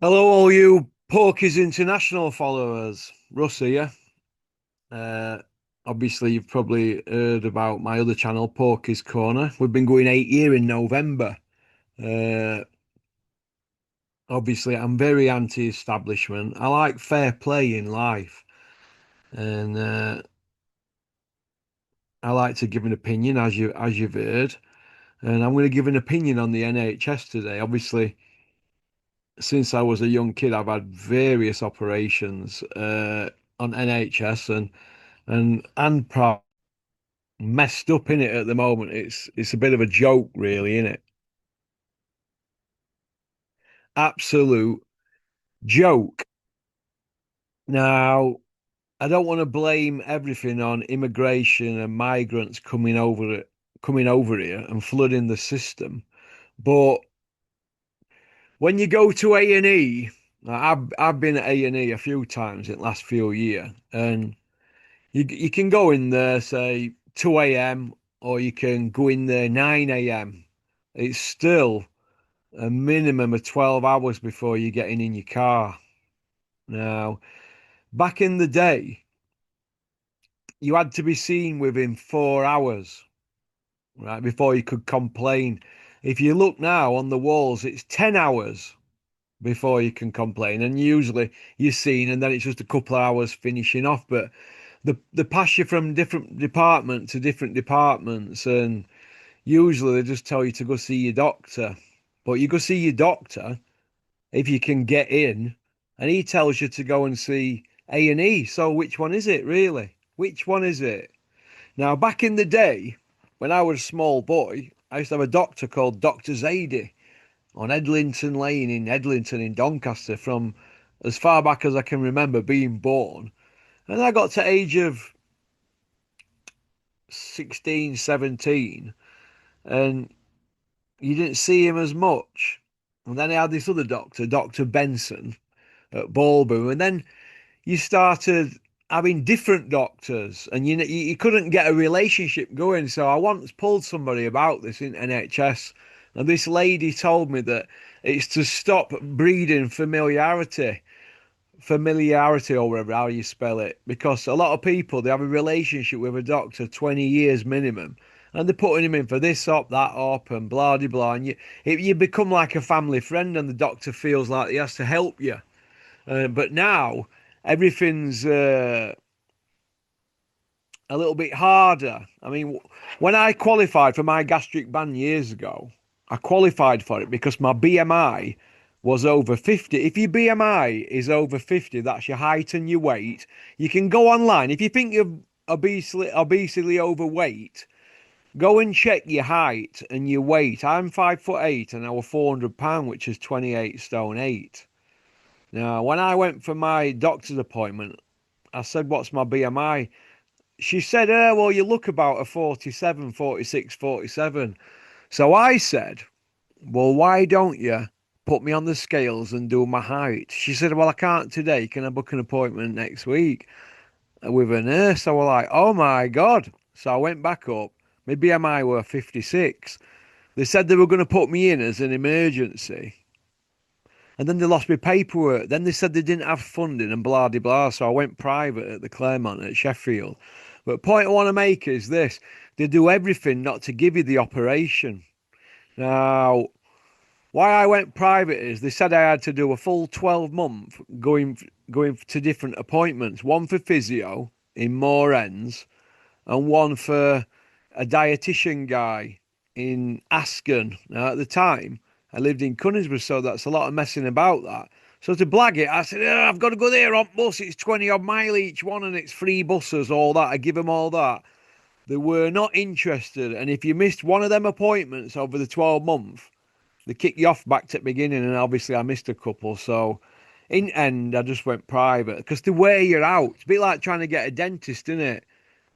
Hello, all you Porkies International followers. Russ here. Uh, Obviously, you've probably heard about my other channel, Porky's Corner. We've been going 8 year in November. Uh, Obviously, I'm very anti-establishment. I like fair play in life, and I like to give an opinion, as you've heard. And I'm going to give an opinion on the NHS today. Obviously, since I was a young kid, I've had various operations on NHS and messed up in it at the moment. It's a bit of a joke, really, isn't it? Absolute joke. Now, I don't want to blame everything on immigration and migrants coming over here and flooding the system. But when you go to A&E, I've been at A&E a few times in the last few years, and you can go in there, say 2 a.m., or you can go in there 9 a.m. It's still a minimum of 12 hours before you're getting in your car. Now, back in the day, you had to be seen within 4 hours, right, before you could complain. If you look now on the walls, it's 10 hours before you can complain. And usually you're seen, and then it's just a couple of hours finishing off. But they pass you from different department to different departments, and usually they just tell you to go see your doctor. But you go see your doctor if you can get in, and he tells you to go and see A&E. So which one is it really? Which one is it? Now, back in the day, when I was a small boy, I used to have a doctor called Dr. Zadie on Edlington Lane in Edlington in Doncaster from as far back as I can remember being born. And I got to age of 16, 17, and you didn't see him as much. And then I had this other doctor, Dr. Benson at Balboom, and then you started having different doctors, and you couldn't get a relationship going. So I once pulled somebody about this in NHS, and this lady told me that it's to stop breeding familiarity or whatever how you spell it, because a lot of people they have a relationship with a doctor 20 years minimum, and they're putting him in for this op, that op, and blah blah blah, and you become like a family friend, and the doctor feels like he has to help you. But now everything's a little bit harder. I mean, when I qualified for my gastric ban years ago, I qualified for it because my BMI was over 50. If your BMI is over 50, that's your height and your weight. You can go online. If you think you're obesely overweight, go and check your height and your weight. I'm 5'8" and I was 400 pounds, which is 28 stone 8. Now, when I went for my doctor's appointment, I said, "What's my BMI?" She said, well, you look about a 47, 46, 47. So I said, well, why don't you put me on the scales and do my height? She said, well, I can't today. Can I book an appointment next week with a nurse? I was like, oh my God. So I went back up. My BMI were 56. They said they were going to put me in as an emergency. And then they lost my paperwork. Then they said they didn't have funding and blah de blah. So I went private at the Claremont at Sheffield. But point I want to make is this: they do everything not to give you the operation. Now, why I went private is they said I had to do a full 12 month going to different appointments. One for physio in Moor Ends, and one for a dietitian guy in Asken. Now, at the time, I lived in Conisbrough, so that's a lot of messing about that. So to blag it, I said, "Oh, I've got to go there on bus. It's 20 odd mile each one, and it's free buses, all that." I give them all that. They were not interested. And if you missed one of them appointments over the 12 month, they kick you off back to the beginning. And obviously, I missed a couple. So in end, I just went private because the way you're out, it's a bit like trying to get a dentist, isn't it?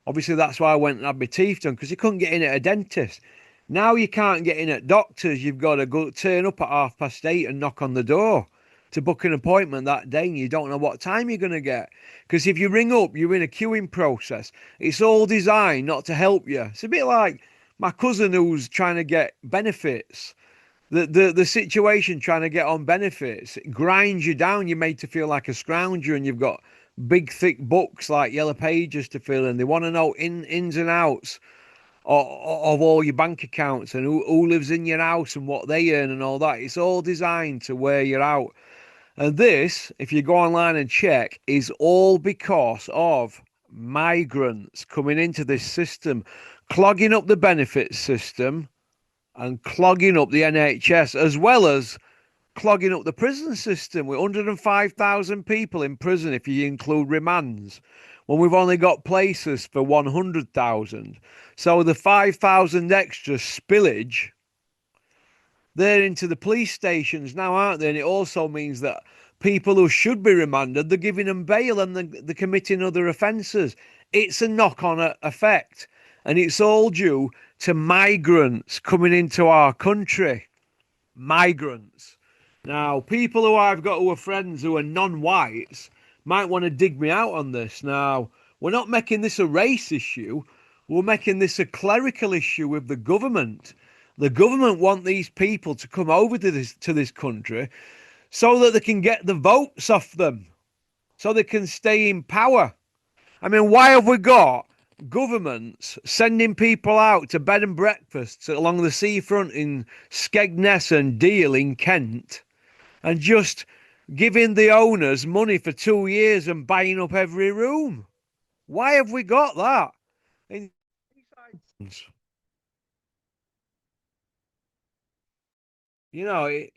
Obviously, that's why I went and had my teeth done because you couldn't get in at a dentist. Now you can't get in at doctors. You've got to go turn up at 8:30 and knock on the door to book an appointment that day, and you don't know what time you're going to get. Because if you ring up, you're in a queuing process. It's all designed not to help you. It's a bit like my cousin who's trying to get benefits. The situation trying to get on benefits, it grinds you down. You're made to feel like a scrounger, and you've got big thick books like yellow pages to fill in. They want to know ins and outs of all your bank accounts and who lives in your house and what they earn and all that. It's all designed to wear you out. And this, if you go online and check, is all because of migrants coming into this system, clogging up the benefits system and clogging up the NHS, as well as clogging up the prison system with 105,000 people in prison if you include remands, when we've only got places for 100,000. So the 5,000 extra spillage, they're into the police stations now, aren't they? And it also means that people who should be remanded, they're giving them bail and they're committing other offences. It's a knock-on effect, and it's all due to migrants coming into our country. Migrants. Now, people who I've got who are friends who are non-whites might want to dig me out on this. Now, we're not making this a race issue. We're making this a clerical issue with the government. The government want these people to come over to this country so that they can get the votes off them, so they can stay in power. I mean, why have we got governments sending people out to bed and breakfasts along the seafront in Skegness and Deal in Kent and just giving the owners money for 2 years and buying up every room? Why have we got that? You know, it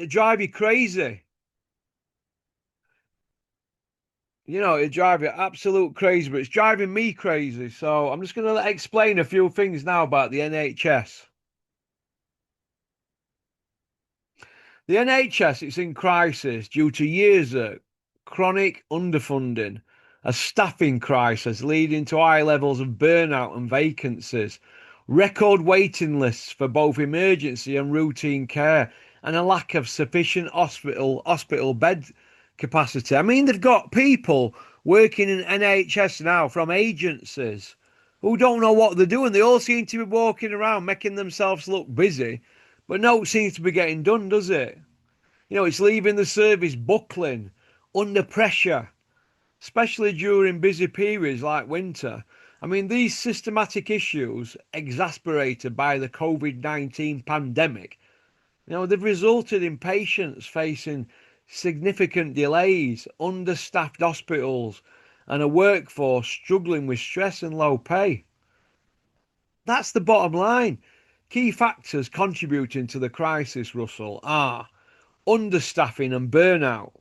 drive you crazy. You know, it drive you absolute crazy, but it's driving me crazy. So I'm just going to explain a few things now about the NHS. The NHS is in crisis due to years of chronic underfunding, a staffing crisis leading to high levels of burnout and vacancies, record waiting lists for both emergency and routine care, and a lack of sufficient hospital bed capacity. I mean, they've got people working in NHS now from agencies who don't know what they're doing. They all seem to be walking around making themselves look busy, but no, it seems to be getting done, does it? You know, it's leaving the service buckling under pressure, especially during busy periods like winter. I mean, these systematic issues, exasperated by the COVID-19 pandemic, you know, they've resulted in patients facing significant delays, understaffed hospitals, and a workforce struggling with stress and low pay. That's the bottom line. Key factors contributing to the crisis, Russell, are understaffing and burnout.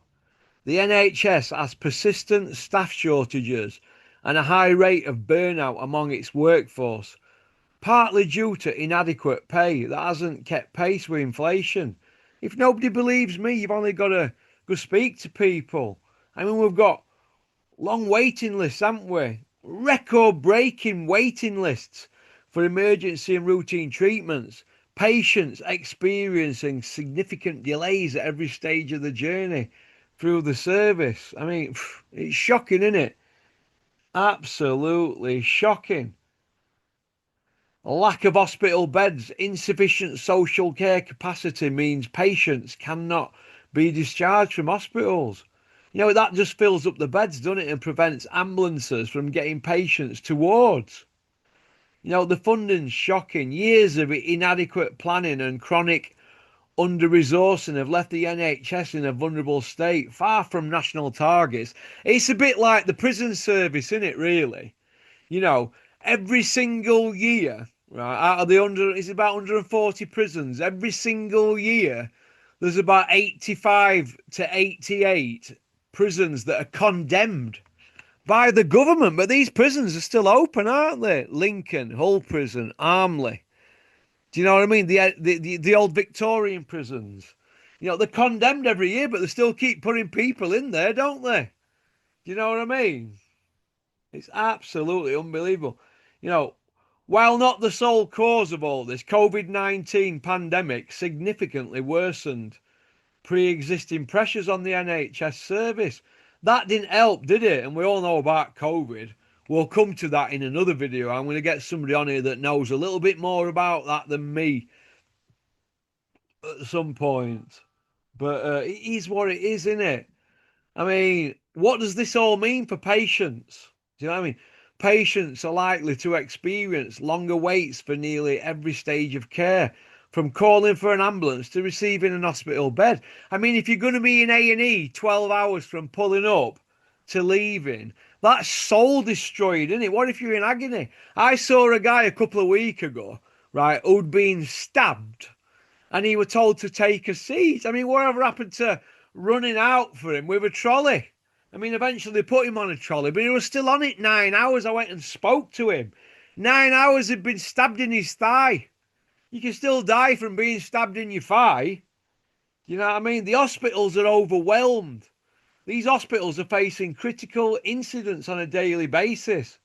The NHS has persistent staff shortages and a high rate of burnout among its workforce, partly due to inadequate pay that hasn't kept pace with inflation. If nobody believes me, you've only got to go speak to people. I mean, we've got long waiting lists, haven't we? Record breaking waiting lists for emergency and routine treatments. Patients experiencing significant delays at every stage of the journey through the service. I mean, it's shocking, isn't it? Absolutely shocking. A lack of hospital beds, insufficient social care capacity means patients cannot be discharged from hospitals. You know, that just fills up the beds, doesn't it, and prevents ambulances from getting patients to wards. You know, the funding's shocking. Years of inadequate planning and chronic under-resourcing have left the NHS in a vulnerable state, far from national targets. It's a bit like the prison service, isn't it, really? You know, every single year, right, out of the 100, it's about 140 prisons. Every single year, there's about 85 to 88 prisons that are condemned by the government, but these prisons are still open, aren't they? Lincoln, Hull Prison, Armley. Do you know what I mean? The old Victorian prisons. You know, they're condemned every year, but they still keep putting people in there, don't they? Do you know what I mean? It's absolutely unbelievable. You know, while not the sole cause of all this, COVID-19 pandemic significantly worsened pre-existing pressures on the NHS service. That didn't help, did it? And we all know about COVID. We'll come to that in another video. I'm going to get somebody on here that knows a little bit more about that than me. at some point. But it is what it is, isn't it? I mean, what does this all mean for patients? Do you know what I mean? Patients are likely to experience longer waits for nearly every stage of care, from calling for an ambulance to receiving an hospital bed. I mean, if you're going to be in A&E 12 hours from pulling up to leaving, that's soul destroyed, isn't it? What if you're in agony? I saw a guy a couple of weeks ago, right, who'd been stabbed and he was told to take a seat. I mean, whatever happened to running out for him with a trolley? I mean, eventually they put him on a trolley, but he was still on it 9 hours. I went and spoke to him. 9 hours he'd been stabbed in his thigh. You can still die from being stabbed in your thigh. You know what I mean? The hospitals are overwhelmed. These hospitals are facing critical incidents on a daily basis.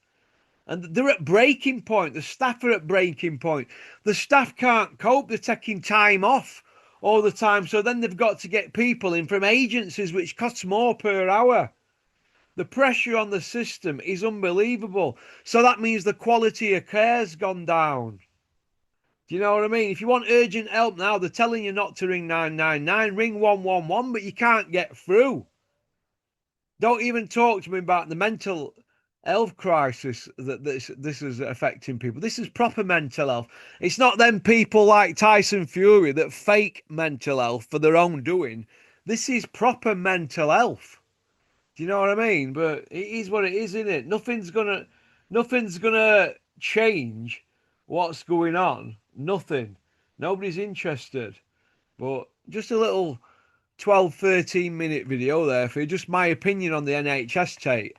And they're at breaking point. The staff are at breaking point. The staff can't cope. They're taking time off all the time. So then they've got to get people in from agencies, which costs more per hour. The pressure on the system is unbelievable. So that means the quality of care's gone down. Do you know what I mean? If you want urgent help now, they're telling you not to ring 999, ring 111, but you can't get through. Don't even talk to me about the mental health crisis that this is affecting people. This is proper mental health. It's not them people like Tyson Fury that fake mental health for their own doing. This is proper mental health. Do you know what I mean? But it is what it is, isn't it? Nothing's gonna change what's going on. Nothing. Nobody's interested. But just a little 12, 13-minute video there for just my opinion on the NHS take.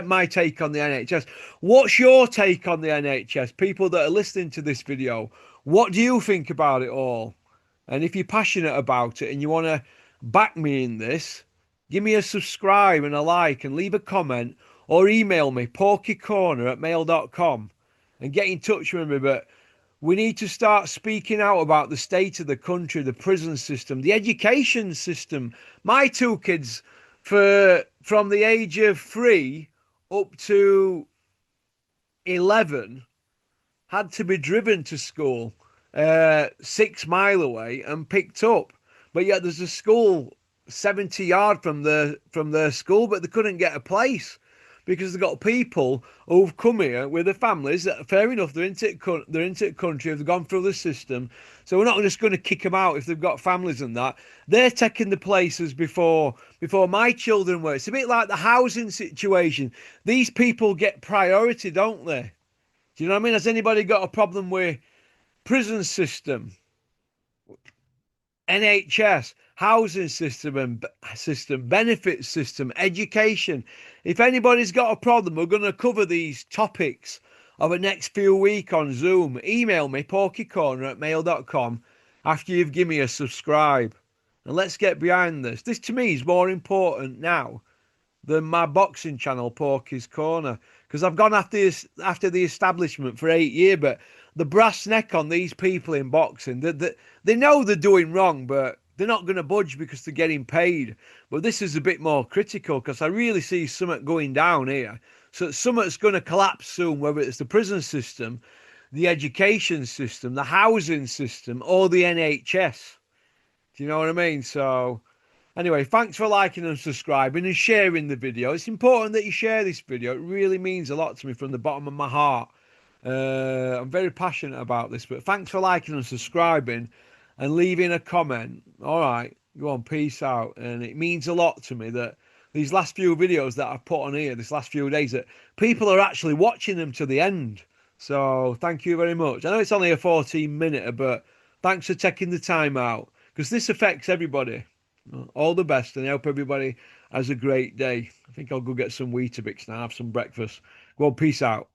My take on the NHS. What's your take on the NHS? People that are listening to this video, what do you think about it all? And if you're passionate about it and you want to back me in this, give me a subscribe and a like and leave a comment or email me, porkycorner@mail.com, and get in touch with me. But we need to start speaking out about the state of the country, the prison system, the education system. My two kids, from the age of 3 up to 11, had to be driven to school 6 mile away and picked up. But yet there's a school 70 yards from their school, but they couldn't get a place because they've got people who've come here with their families. Fair enough, they're into the country, they've gone through the system. So we're not just going to kick them out if they've got families and that. They're taking the places before my children were. It's a bit like the housing situation. These people get priority, don't they? Do you know what I mean? Has anybody got a problem with prison system, NHS, housing system, benefit system, education? If anybody's got a problem, we're going to cover these topics over the next few weeks on Zoom. Email me, porkycorner@mail.com, after you've given me a subscribe. And let's get behind this. This to me is more important now than my boxing channel, Porky's Corner, because I've gone after the establishment for 8 years, but the brass neck on these people in boxing, they know they're doing wrong, but they're not going to budge because they're getting paid. But this is a bit more critical because I really see something going down here. So something's going to collapse soon, whether it's the prison system, the education system, the housing system, or the NHS. Do you know what I mean? So anyway, thanks for liking and subscribing and sharing the video. It's important that you share this video. It really means a lot to me from the bottom of my heart. I'm very passionate about this, but thanks for liking and subscribing and leaving a comment. All right, go on, peace out. And it means a lot to me that these last few videos that I've put on here, this last few days, that people are actually watching them to the end. So thank you very much. I know it's only a 14-minute, but thanks for taking the time out, because this affects everybody. All the best, and I hope everybody has a great day. I think I'll go get some Weetabix now, have some breakfast. Go on, peace out.